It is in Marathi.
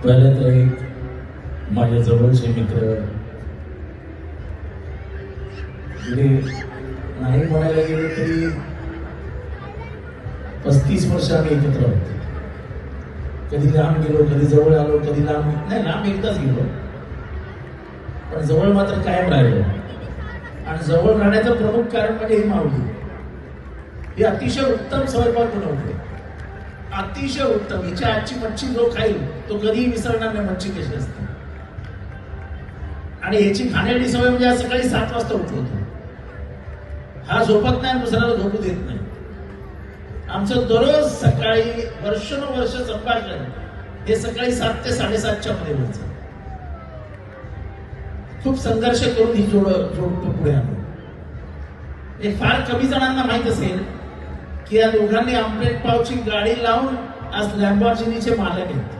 पहिले तर एक माझ्या जवळचे मित्र नाही म्हणायला गेले तरी 35 वर्ष आम्ही एकत्र आहोत. कधी लांब गेलो, कधी जवळ आलो, कधी लांब नाही, लांब एकदाच गेलो, पण जवळ मात्र कायम राहिलो. आणि जवळ राहण्याचं प्रमुख कारण म्हणजे ही माऊली. ही अतिशय उत्तम स्वयंपाक बनवते, अतिशय उत्तम. हिच्या आजची मच्छी जो खाईल तो कधीही विसरणार नाही मच्छी कशी असते. आणि याची खाण्याची सवय म्हणजे आज सकाळी 7 वाजता उठवतो. हा झोपत नाही, दुसऱ्याला झोपू देत नाही. आमचं दररोज सकाळी वर्षानुवर्ष संभाषण हे सकाळी 7 ते 7:30च्या मध्ये व्हायचं. खूप संघर्ष करून ही जोडतो पुढे आणू. एक फार कमी जणांना माहित असेल की या दोघांनी आमलेट पावची गाडी लावून आज लॅम्बॉर्गिनीचे मालक आहेत.